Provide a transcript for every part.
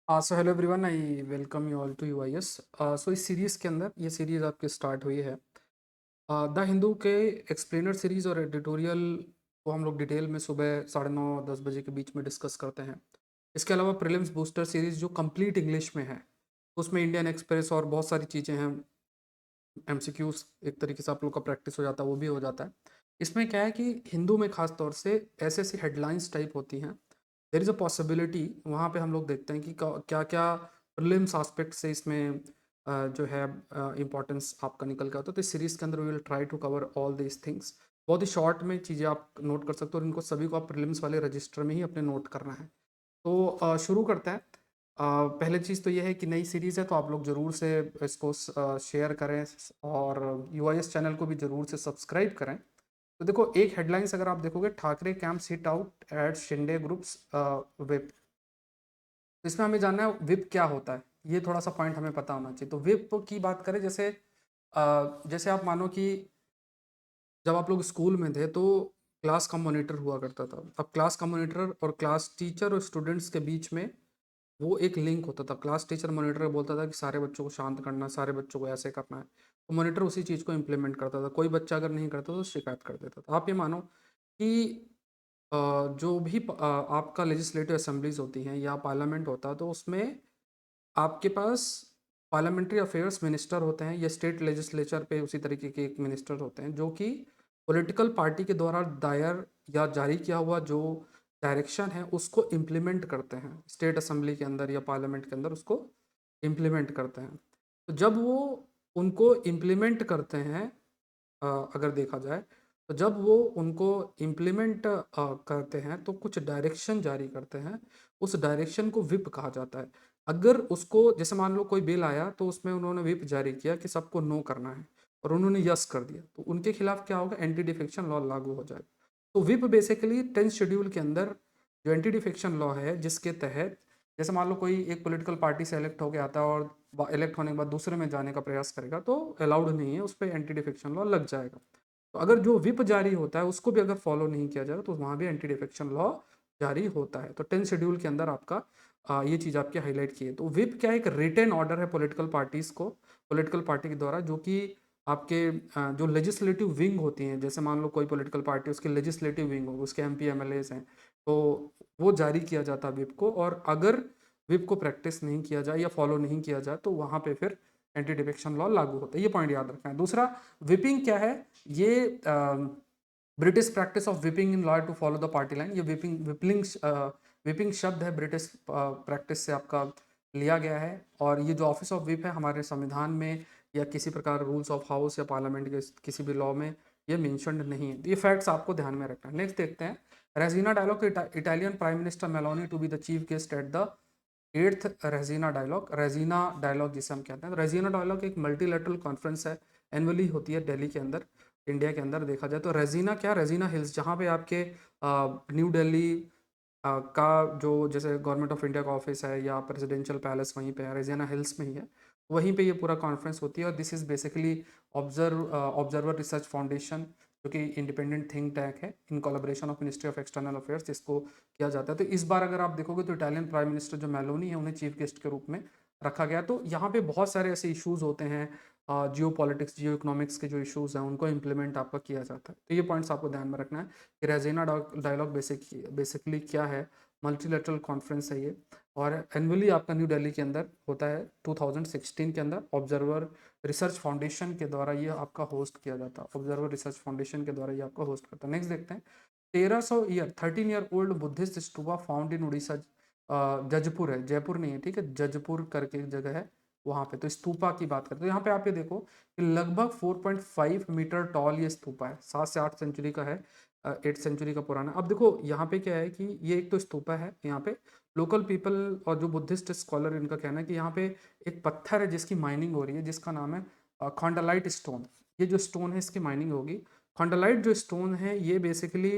So hello everyone, I welcome you all to UIS. So इस series के अंदर ये सीरीज़ आपकी स्टार्ट हुई है द हिंदू के एक्सप्लेनर सीरीज़ और एडिटोरियल को हम लोग डिटेल में सुबह 9:30-10 बजे के बीच में डिस्कस करते हैं। इसके अलावा प्रीलिम्स बूस्टर सीरीज़ जो कंप्लीट इंग्लिश में है, उसमें इंडियन एक्सप्रेस और बहुत सारी चीज़ें हैं। एमसीक्यूज एक तरीके से आप लोग का प्रैक्टिस हो जाता है, वो भी हो जाता है। इसमें क्या है कि हिंदू में खास तौर से ऐसे ऐसी हेडलाइंस टाइप होती हैं, देर इज़ अ पॉसिबिलिटी वहाँ पे हम लोग देखते हैं कि क्या क्या प्रीलिम्स आस्पेक्ट से इसमें जो है इंपॉर्टेंस आपका निकल के आता है। तो इस सीरीज़ के अंदर we will try to cover all these things. बहुत ही शॉर्ट में चीज़ें आप नोट कर सकते हो और इनको सभी को आप प्रीलिम्स वाले रजिस्टर में ही अपने नोट करना है। तो शुरू करते हैं। पहले चीज़ तो ये है कि नई सीरीज़ है, तो आप लोग ज़रूर से इसको शेयर करें और यूआईएस चैनल को भी ज़रूर से सब्सक्राइब करें। तो देखो, एक हेडलाइंस अगर आप देखोगे, Thackeray camps hit out at Shinde groups whip. तो इसमें हमें जानना है विप क्या होता है, ये थोड़ा सा पॉइंट हमें पता होना चाहिए। तो विप की बात करें, जैसे आप मानो कि जब आप लोग स्कूल में थे तो क्लास का मॉनिटर हुआ करता था। अब क्लास का मॉनिटर और क्लास टीचर और स्टूडेंट्स के बीच में वो एक लिंक होता था। क्लास टीचर मॉनिटर को बोलता था कि सारे बच्चों को शांत करना, सारे बच्चों को ऐसे करना है, तो मॉनिटर उसी चीज़ को इम्प्लीमेंट करता था। कोई बच्चा अगर नहीं करता तो शिकायत कर देता था। आप ये मानो कि जो भी आपका लेजिस्लेटिव असेंबलीज होती हैं या पार्लियामेंट होता है, तो उसमें आपके पास पार्लियामेंट्री अफेयर्स मिनिस्टर होते हैं या स्टेट लेजिस्लेचर पे उसी तरीके के एक मिनिस्टर होते हैं, जो कि पॉलिटिकल पार्टी के द्वारा दायर या जारी किया हुआ जो डायरेक्शन है उसको इम्प्लीमेंट करते हैं। स्टेट असेंबली के अंदर या पार्लियामेंट के अंदर उसको इम्प्लीमेंट करते हैं। तो जब वो उनको इम्प्लीमेंट करते हैं, अगर देखा जाए, तो जब वो उनको इम्प्लीमेंट करते हैं तो कुछ डायरेक्शन जारी करते हैं। उस डायरेक्शन को विप कहा जाता है। अगर उसको, जैसे मान लो कोई बिल आया तो उसमें उन्होंने विप जारी किया कि सबको नो करना है और उन्होंने यस कर दिया, तो उनके खिलाफ क्या होगा, एंटी डिफेक्शन लॉ लागू हो जाएगा। तो विप बेसिकली 10th शेड्यूल के अंदर जो एंटी डिफेक्शन लॉ है, जिसके तहत जैसे मान लो कोई एक पॉलिटिकल पार्टी से इलेक्ट होकर आता है और इलेक्ट होने के बाद दूसरे में जाने का प्रयास करेगा, तो अलाउड नहीं है, उस पर एंटी डिफेक्शन लॉ लग जाएगा। तो अगर जो विप जारी होता है उसको भी अगर फॉलो नहीं किया जाएगा तो वहाँ भी एंटी डिफेक्शन लॉ जारी होता है। तो 10th शेड्यूल के अंदर आपका ये चीज़ आपकी हाईलाइट की है। तो विप क्या है, एक रिटेन ऑर्डर है पॉलिटिकल पार्टीज़ को, पॉलिटिकल पार्टी के द्वारा, जो कि आपके जो लेजिस्लेटिव विंग होती हैं, जैसे मान लो कोई पॉलिटिकल पार्टी, उसकी लेजिस्लेटिव विंग हो, उसके एमपी एमएलएज हैं, तो वो जारी किया जाता है विप को। और अगर विप को प्रैक्टिस नहीं किया जाए या फॉलो नहीं किया जाए तो वहाँ पे फिर एंटी डिफेक्शन लॉ लागू होता है। ये पॉइंट याद रखना है। दूसरा, विपिंग क्या है, ये British practice of whipping in law to follow the party line. ये विपिंग शब्द है, ब्रिटिश प्रैक्टिस से आपका लिया गया है। और ये जो ऑफिस ऑफ विप है, हमारे संविधान में या किसी प्रकार रूल्स ऑफ हाउस या पार्लियामेंट के किसी भी लॉ में ये मेंशन्ड नहीं है। तो ये फैक्ट्स आपको ध्यान में रखना है। नेक्स्ट देखते हैं, Raisina dialogue, Italian prime minister Meloni to be the chief guest at the eighth Raisina dialogue. Raisina dialogue जिसे हम कहते हैं, तो रेजिना डायलॉग एक मल्टीलेटरल कॉन्फ्रेंस है, एनुअली होती है दिल्ली के अंदर, इंडिया के अंदर देखा जाए तो। रेजिना क्या, रेजिना हिल्स, जहाँ पे आपके न्यू दिल्ली का जो जैसे गवर्नमेंट ऑफ इंडिया का ऑफिस है या प्रेसिडेंशियल पैलेस वहीं पे है, रेजिना हिल्स में ही है, वहीं पे ये पूरा कॉन्फ्रेंस होती है। और this is basically observer research foundation, जो कि इंडिपेंडेंट थिंक टैंक है, in collaboration of ministry of external affairs, जिसको किया जाता है। तो इस बार अगर आप देखोगे तो इटालियन प्राइम मिनिस्टर जो मेलोनी है, उन्हें चीफ गेस्ट के रूप में रखा गया। तो यहाँ पे बहुत सारे ऐसे इश्यूज होते हैं, जियो पॉलिटिक्स, जियो इकोनॉमिक्स के जो इश्यूज हैं, उनको इम्प्लीमेंट आपका किया जाता है। तो ये पॉइंट्स आपको ध्यान में रखना है कि रेजिना डायलॉग बेसिकली क्या है, मल्टीलेटरल कॉन्फ्रेंस है ये। और एनुअली आपका न्यू दिल्ली के अंदर होता है, 2016 के अंदर ऑब्जर्वर रिसर्च फाउंडेशन के द्वारा ये आपका होस्ट किया जाता है। ऑब्जर्वर रिसर्च फाउंडेशन के द्वारा ये आपका होस्ट करता है। नेक्स्ट देखते हैं, 1300 year 13 year old Buddhist stupa found in Orissa. Jajpur है, जयपुर नहीं है, ठीक है, जजपुर करके एक जगह है, वहाँ पे। तो स्तूपा की बात करते हैं, तो यहाँ पे आप ये देखो कि लगभग 4.5 मीटर टॉल ये स्तूपा है, 7 से 8 सेंचुरी का है, 8 सेंचुरी का पुराना। अब देखो यहाँ पे क्या है कि ये एक तो स्तूपा है, यहाँ पे लोकल पीपल और जो बुद्धिस्ट स्कॉलर, इनका कहना है कि यहाँ पे एक पत्थर है जिसकी माइनिंग हो रही है, जिसका नाम है खंडलाइट स्टोन। ये जो स्टोन है इसकी माइनिंग होगी। खंडलाइट जो स्टोन है ये बेसिकली,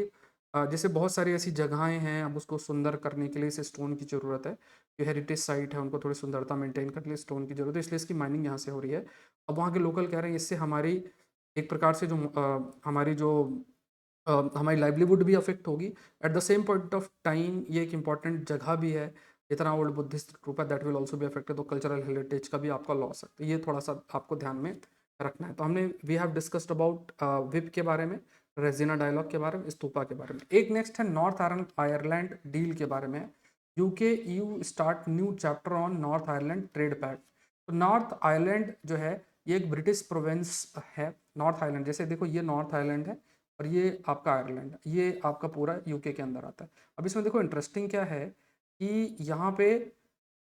जैसे बहुत सारी ऐसी जगहें हैं, अब उसको सुंदर करने के लिए इस स्टोन की ज़रूरत है। जो हेरिटेज साइट है उनको थोड़ी सुंदरता मेंटेन करने के लिए स्टोन की ज़रूरत है, इसलिए इसकी माइनिंग यहाँ से हो रही है। अब वहाँ के लोकल कह रहे हैं इससे हमारी एक प्रकार से जो हमारी लाइवलीहुड भी अफेक्ट होगी। At the same point of time ये एक इम्पॉर्टेंट जगह भी है, इतना ओल्ड बुद्धिस्ट ग्रुप है, that will also be affected, तो कल्चरल हेरिटेज का भी आपका लॉस है। तो ये थोड़ा सा आपको ध्यान में रखना है। तो हमने we have discussed about whip के बारे में, रेजिना डायलॉग के बारे में, स्तूपा के बारे में। एक नेक्स्ट है नॉर्थ आयरलैंड डील के बारे में। UK EU start new chapter on North Ireland trade pact. तो नॉर्थ आयरलैंड जो है ये एक ब्रिटिश प्रोविंस है। नॉर्थ आयरलैंड, जैसे देखो ये नॉर्थ आयरलैंड है और ये आपका आयरलैंड है, ये आपका पूरा यूके के अंदर आता है। अब इसमें देखो इंटरेस्टिंग क्या है कि यहाँ पे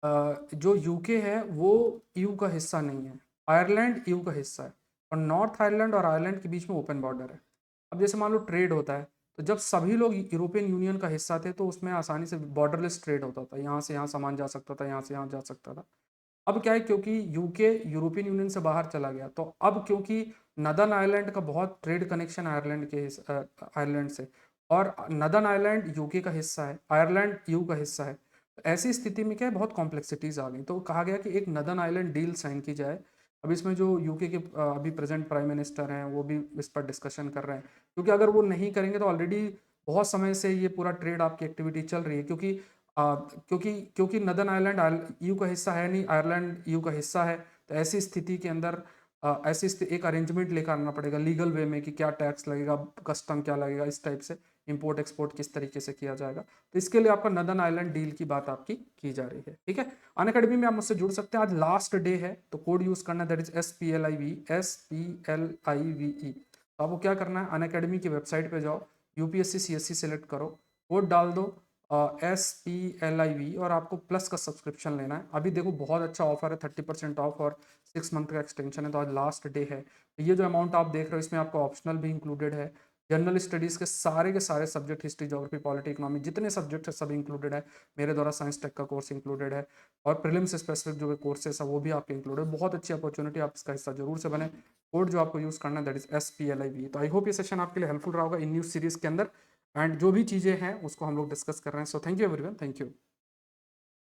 जो यूके है वो ईयू का हिस्सा नहीं है, आयरलैंड ईयू का हिस्सा है, और नॉर्थ आयरलैंड और आयरलैंड के बीच में ओपन बॉर्डर है। अब जैसे मान लो ट्रेड होता है, तो जब सभी लोग यूरोपियन यूनियन का हिस्सा थे तो उसमें आसानी से बॉर्डरलेस ट्रेड होता था, यहाँ से यहाँ सामान जा सकता था, यहाँ से यहाँ जा सकता था। अब क्या है, क्योंकि यूके यूरोपियन यूनियन से बाहर चला गया, तो अब क्योंकि नदर्न आयरलैंड का बहुत ट्रेड कनेक्शन आयरलैंड से, और नदर्न आयरलैंड यूके का हिस्सा है, आयरलैंड यू का हिस्सा है, तो ऐसी स्थिति में क्या है, बहुत कॉम्प्लेक्सिटीज आ गई। तो कहा गया कि एक नदर्न आयरलैंड डील साइन की जाए। अब इसमें जो यूके के अभी प्रेजेंट प्राइम मिनिस्टर हैं वो भी इस पर डिस्कशन कर रहे हैं, क्योंकि अगर वो नहीं करेंगे तो ऑलरेडी बहुत समय से ये पूरा ट्रेड आपकी एक्टिविटी चल रही है, क्योंकि नदर्न आयरलैंड यू का हिस्सा है नहीं, आयरलैंड यू का हिस्सा है। तो ऐसी स्थिति के अंदर एक अरेंजमेंट लेकर आना पड़ेगा लीगल वे में कि क्या टैक्स लगेगा, कस्टम क्या लगेगा, इस टाइप से इंपोर्ट एक्सपोर्ट किस तरीके से किया जाएगा। तो इसके लिए आपका नदर्न आयरलैंड डील की बात आपकी की जा रही है। ठीक है, अनअकैडमी में आप मुझसे जुड़ सकते हैं। आज लास्ट डे है, तो कोड यूज करना है, दैट इज SPLIV। तो आपको क्या करना है, अनअकैडमी की वेबसाइट पे जाओ, UPSC CSC सेलेक्ट करो, कोड डाल दो SPLIV, और आपको प्लस का सब्सक्रिप्शन लेना है। अभी देखो बहुत अच्छा ऑफर है, 30% ऑफ और 6 मंथ का एक्सटेंशन है। तो आज लास्ट डे है। तो ये जो अमाउंट आप देख रहे हो इसमें आपका ऑप्शनल भी इंक्लूडेड है, जनरल स्टडीज़ के सारे subject, history, geography, polity, economy, जितने सब्जेक्ट है सब इंक्लूडेड है। मेरे द्वारा साइंस टेक का कोर्स इंक्लूडेड है, और प्रीलिम्स स्पेसिफिक जो कोर्सेस है वो भी आपके इंक्लूडेड। बहुत अच्छी अपॉर्चुनिटी, आप इसका हिस्सा जरूर से बने। कोड जो आपको यूज़ करना है दैट इज SPLIV। तो आई होप ये सेशन आपके लिए हेल्पफुल रहा होगा इन न्यूज़ सीरीज़ के अंदर, एंड जो भी चीज़ें हैं उसको हम लोग डिस्कस कर रहे हैं। So thank you everyone, thank you.